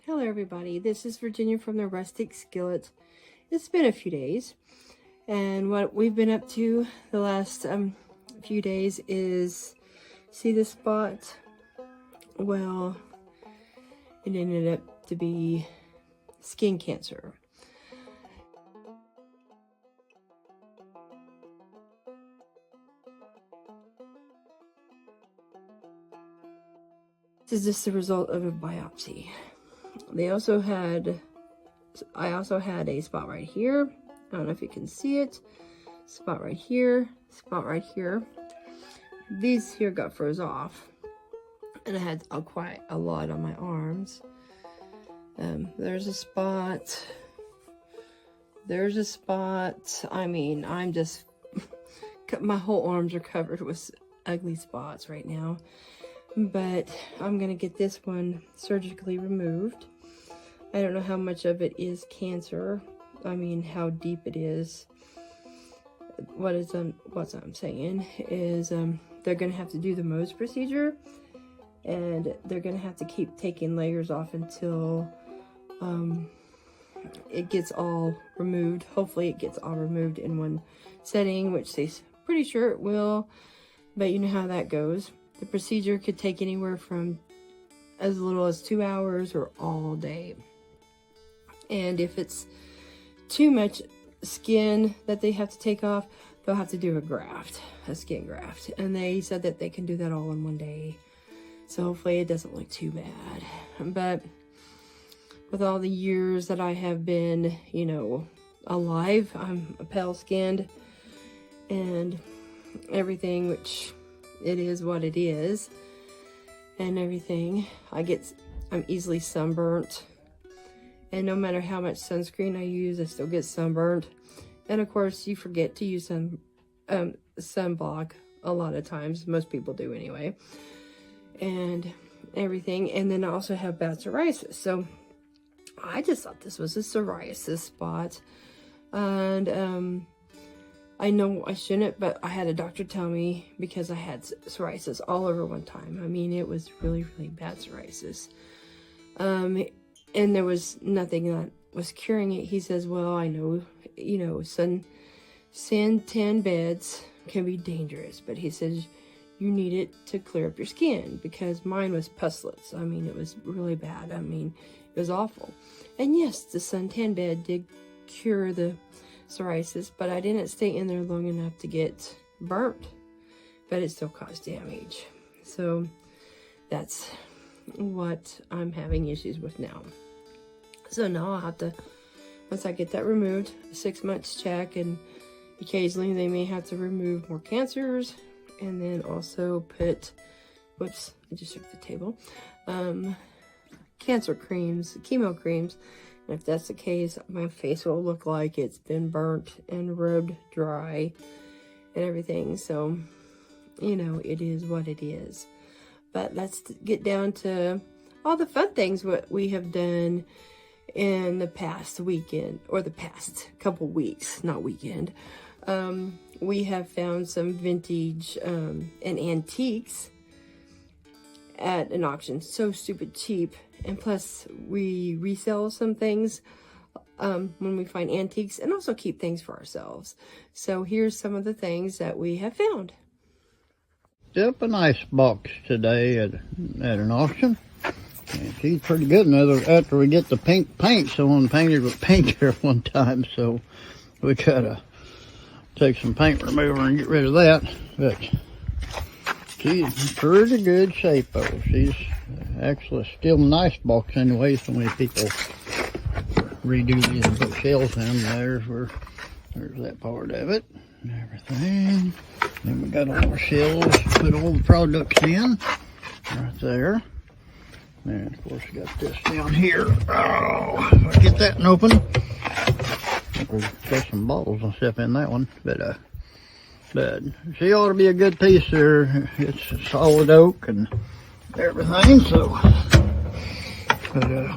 Hello everybody, this is Virginia from the Rustic Skillet. It's been a few days, and what we've been up to the last few days is, see this spot? Well, it ended up to be skin cancer. This is just the result of a biopsy. I also had a spot right here. I don't know if you can see it. Spot right here, spot right here. These here got froze off, and I had quite a lot on my arms. There's a spot. There's a spot. I mean, I'm just my whole arms are covered with ugly spots right now. But I'm gonna get this one surgically removed. I don't know how much of it is cancer. I mean, how deep it is. What I'm saying is they're gonna have to do the Mohs procedure, and they're gonna have to keep taking layers off until it gets all removed. Hopefully it gets all removed in one setting, which they're pretty sure it will, but you know how that goes. The procedure could take anywhere from as little as 2 hours or all day. And if it's too much skin that they have to take off, they'll have to do a skin graft. And they said that they can do that all in one day. So hopefully it doesn't look too bad. But with all the years that I have been, you know, alive, I'm pale skinned and everything, which it is what it is, and everything. I'm easily sunburnt, and no matter how much sunscreen I use, I still get sunburnt. And of course, you forget to use sunblock a lot of times. Most people do anyway, and everything. And then I also have bad psoriasis, so I just thought this was a psoriasis spot. And I know I shouldn't, but I had a doctor tell me, because I had psoriasis all over one time. I mean, it was really, really bad psoriasis. And there was nothing that was curing it. He says, well, I know, you know, suntan beds can be dangerous, but he says you need it to clear up your skin, because mine was pustules. I mean, it was really bad. I mean, it was awful. And yes, the suntan bed did cure the psoriasis, but I didn't stay in there long enough to get burnt, but it still caused damage. So that's what I'm having issues with now. So now I'll have to, once I get that removed, a 6 months check, and occasionally they may have to remove more cancers, and then also put, whoops, I just shook the table, cancer creams, chemo creams. And if that's the case, my face will look like it's been burnt and rubbed dry and everything. So, you know, it is what it is. But let's get down to all the fun things what we have done in the past weekend, or the past couple weeks, not weekend. We have found some vintage and antiques at an auction, so stupid cheap. And plus we resell some things when we find antiques, and also keep things for ourselves. So here's some of the things that we have found. Up a nice box today at an auction. And she's pretty good after we get the pink paint. Someone painted with pink here one time, so we gotta take some paint remover and get rid of that. But she's in pretty good shape though. She's actually still a nice box anyway. So many people redo these and put shells in. There's that part of it and everything. Then we got all our shelves to put all the products in right there. And of course we got this down here. Oh, if I get that one open. I think we've got some bottles and stuff in that one, but she ought to be a good piece there. It's solid oak and everything, so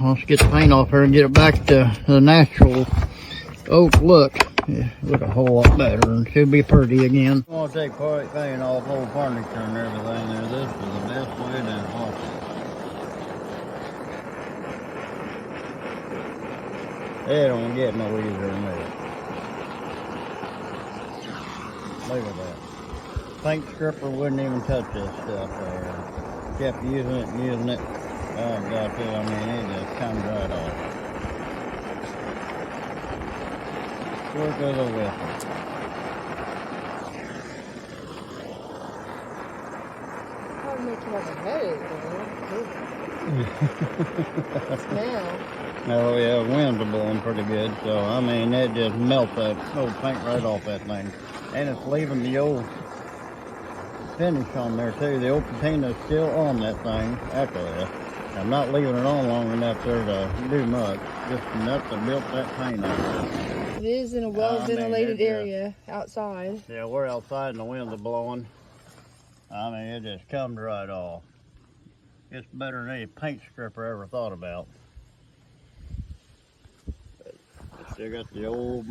once we get the paint off her and get it back to the natural oak look, yeah, look a whole lot better, and she'll be pretty again. I want to take paint off old furniture and everything there. This is the best way to It don't get no easier than that. Look at that. Paint stripper wouldn't even touch this stuff there. Kept using it and using it. Oh, God, I mean, it just comes right off. Work of the whip. Probably make you have a headache, though. Smell. Oh yeah, winds are blowing pretty good, so I mean it just melts that old paint right off that thing. And it's leaving the old finish on there too. The old patina is still on that thing after this. I'm not leaving it on long enough there to do much. Just enough to build that paint up. It is in a well-ventilated area outside. Yeah, we're outside and the winds are blowing. I mean, it just comes right off. It's better than any paint stripper I ever thought about. Still got the old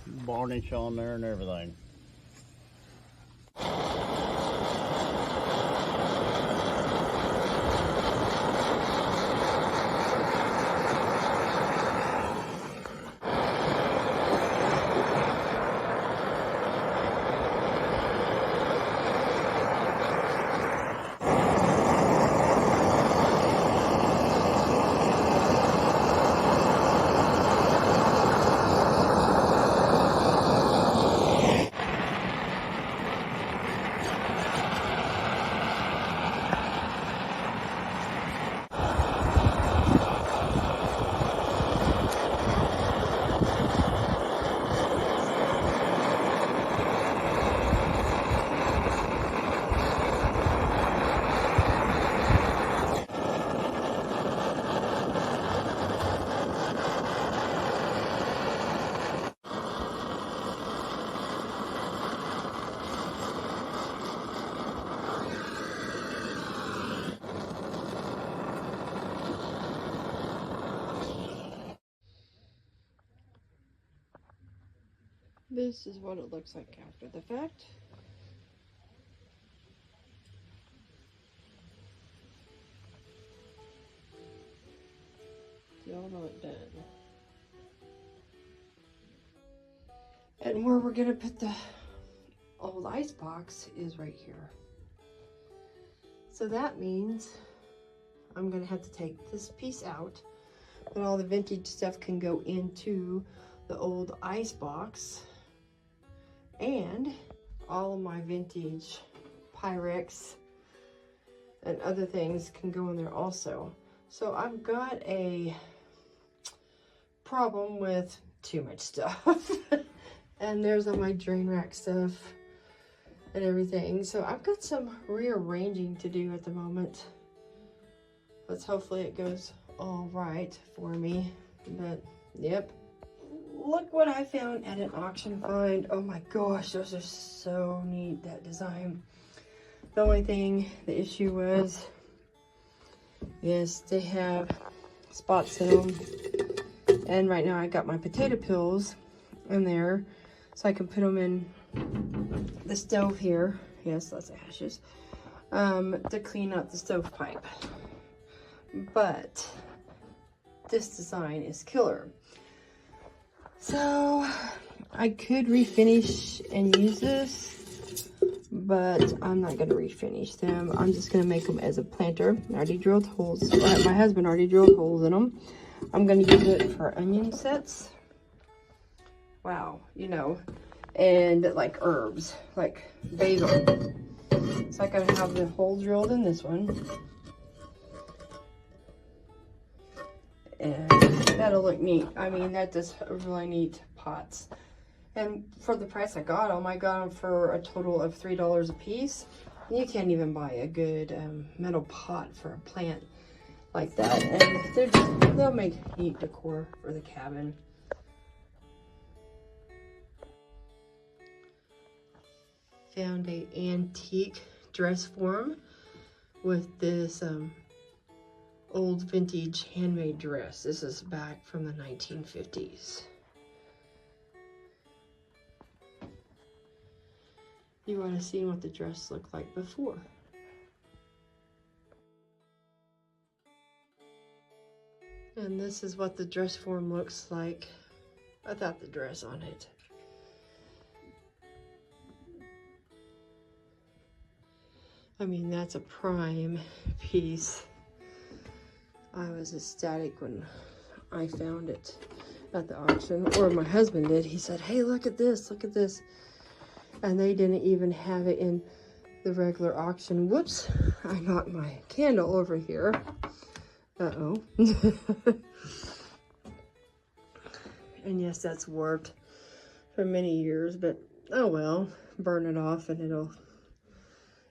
varnish on there and everything. This is what it looks like after the fact. Y'all not done. And where we're gonna put the old ice box is right here. So that means I'm gonna have to take this piece out, but all the vintage stuff can go into the old ice box, and all of my vintage Pyrex and other things can go in there also. So I've got a problem with too much stuff. And there's all my drain rack stuff and everything. So I've got some rearranging to do at the moment. Let's hopefully it goes all right for me. But yep. Look what I found at an auction find. Oh my gosh, those are so neat, that design. The only thing, the issue was, yes, they have spots in them. And right now I got my potato peels in there, so I can put them in the stove here. Yes, that's ashes. To clean up the stovepipe. But this design is killer. So I could refinish and use this, but I'm not going to refinish them. I'm just going to make them as a planter. I already drilled holes. My husband already drilled holes in them. I'm going to use it for onion sets. Wow, you know, and like herbs, like basil. So I'm going to have the hole drilled in this one. And that'll look neat. I mean, that does really neat pots. And for the price I got them, I got them for a total of $3 a piece. You can't even buy a good metal pot for a plant like that. And they'll make neat decor for the cabin. Found a antique dress form with this old vintage handmade dress. This is back from the 1950s. You want to see what the dress looked like before. And this is what the dress form looks like I thought the dress on it. I mean, that's a prime piece. I was ecstatic when I found it at the auction, or my husband did. He said, hey, look at this, look at this. And they didn't even have it in the regular auction. Whoops, I knocked my candle over here. Uh-oh. And yes, that's warped for many years, but oh well, burn it off and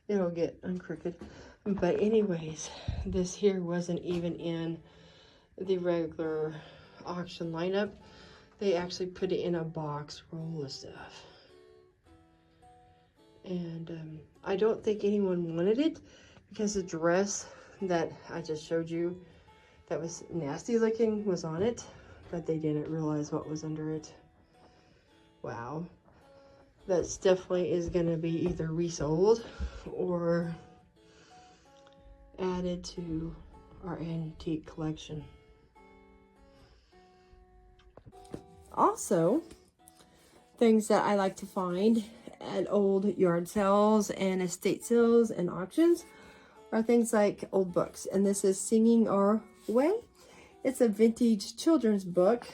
it'll get uncrooked. But anyways, this here wasn't even in the regular auction lineup. They actually put it in a box roll of stuff. And I don't think anyone wanted it because the dress that I just showed you that was nasty looking was on it, but they didn't realize what was under it. Wow. That's definitely is going to be either resold or added to our antique collection. Also, things that I like to find at old yard sales and estate sales and auctions are things like old books. And this is Singing Our Way. It's a vintage children's book,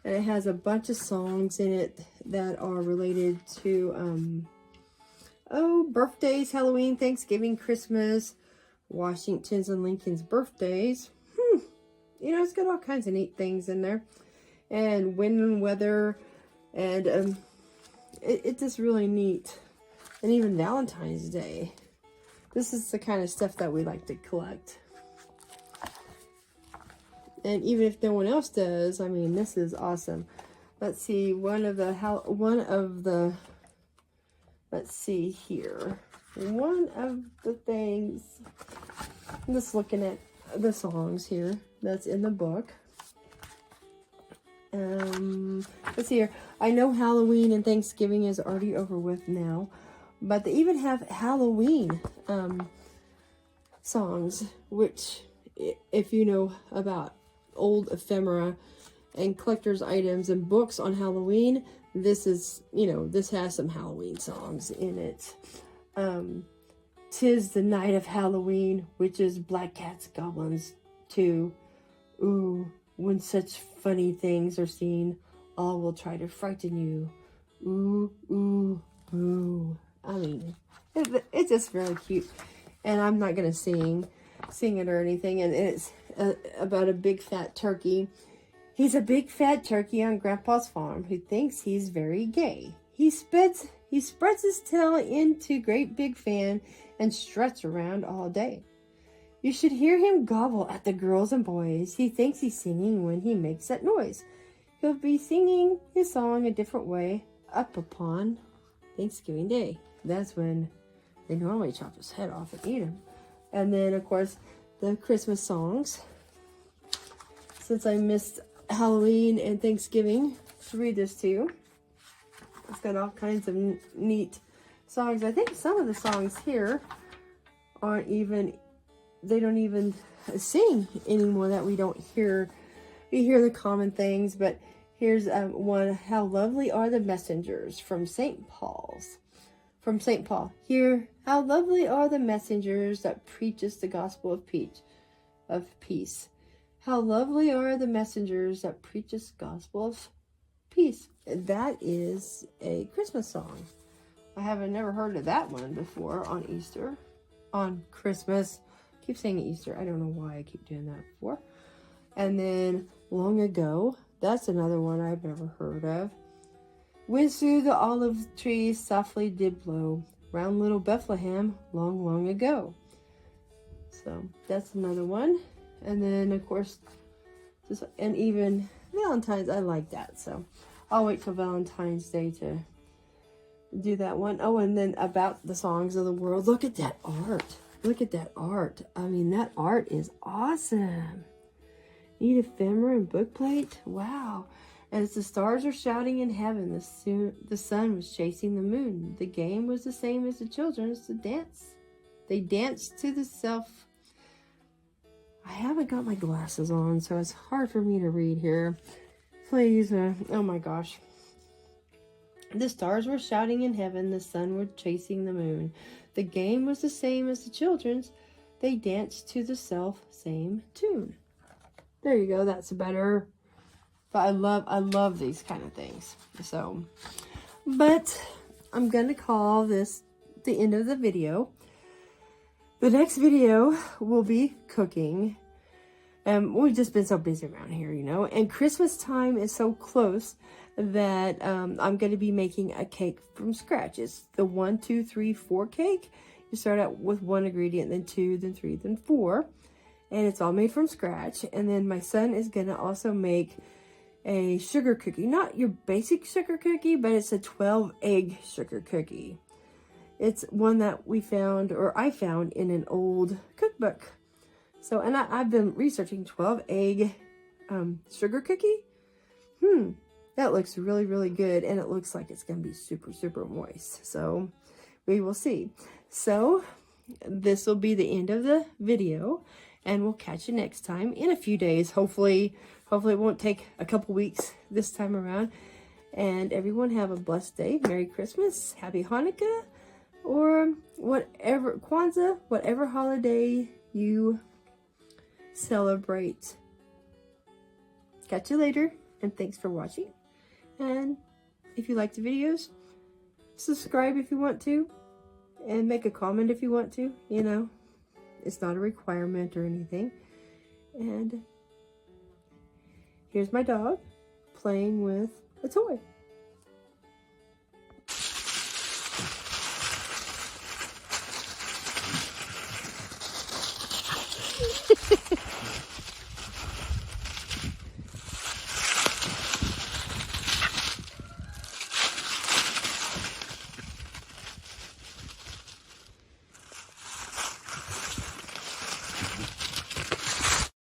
and it has a bunch of songs in it that are related to birthdays, Halloween, Thanksgiving, Christmas, Washington's and Lincoln's birthdays. You know, it's got all kinds of neat things in there. And wind and weather, and it's just really neat. And even Valentine's Day. This is the kind of stuff that we like to collect. And even if no one else does, I mean, this is awesome. Let's see, let's see here. One of the things, I'm just looking at the songs here that's in the book. Let's see here. I know Halloween and Thanksgiving is already over with now, but they even have Halloween songs, which, if you know about old ephemera and collector's items and books on Halloween, this is, you know, this has some Halloween songs in it. 'Tis the night of Halloween, witches, black cats, goblins, too. Ooh, when such funny things are seen, all will try to frighten you. Ooh, ooh, ooh. I mean, it's just really cute. And I'm not going to sing it or anything. And it's about a big fat turkey. He's a big fat turkey on Grandpa's farm who thinks he's very gay. He spreads his tail into great big fan and struts around all day. You should hear him gobble at the girls and boys. He thinks he's singing when he makes that noise. He'll be singing his song a different way up upon Thanksgiving Day. That's when they normally chop his head off and eat him. And then, of course, the Christmas songs. Since I missed Halloween and Thanksgiving, to read this to you. It's got all kinds of neat songs. I think some of the songs here aren't even, they don't even sing anymore, that we don't hear. We hear the common things, but here's one, How Lovely Are the Messengers from St. Paul's. From St. Paul. Here, how lovely are the messengers that preach us the gospel of peace. How lovely are the messengers that preach us gospel of peace. That is a Christmas song. I haven't never heard of that one before on Easter. On Christmas. I keep saying Easter. I don't know why I keep doing that before. And then Long Ago. That's another one I've never heard of. Winds through the olive trees softly did blow. Round little Bethlehem long, long ago. So that's another one. And then, of course, and even Valentine's, I like that. So I'll wait till Valentine's Day to do that one. Oh, and then about the songs of the world. Look at that art. Look at that art. I mean, that art is awesome. Neat ephemera and bookplate. Wow. As the stars are shouting in heaven, the sun was chasing the moon. The game was the same as the children's, the dance. They danced to the self. I haven't got my glasses on, so it's hard for me to read here. please. Oh my gosh. The stars were shouting in heaven, the sun was chasing the moon. The game was the same as the children's. They danced to the self-same tune. There you go. That's better. But I love these kind of things. So, but I'm going to call this the end of the video. The next video will be cooking. We've just been so busy around here, you know, and Christmas time is so close that I'm going to be making a cake from scratch. It's the 1, 2, 3, 4 cake. You start out with 1 ingredient, then 2, then 3, then 4, and it's all made from scratch. And then my son is going to also make a sugar cookie, not your basic sugar cookie, but it's a 12-egg sugar cookie. It's one that we found, or I found, in an old cookbook. So, and I've been researching 12-egg sugar cookie. That looks really, really good. And it looks like it's going to be super, super moist. So, we will see. So, this will be the end of the video. And we'll catch you next time in a few days. Hopefully it won't take a couple weeks this time around. And everyone have a blessed day. Merry Christmas. Happy Hanukkah. Or whatever, Kwanzaa, whatever holiday you celebrate. Catch you later, and thanks for watching. And if you like the videos, subscribe if you want to, and make a comment if you want to. You know, it's not a requirement or anything. And here's my dog playing with a toy.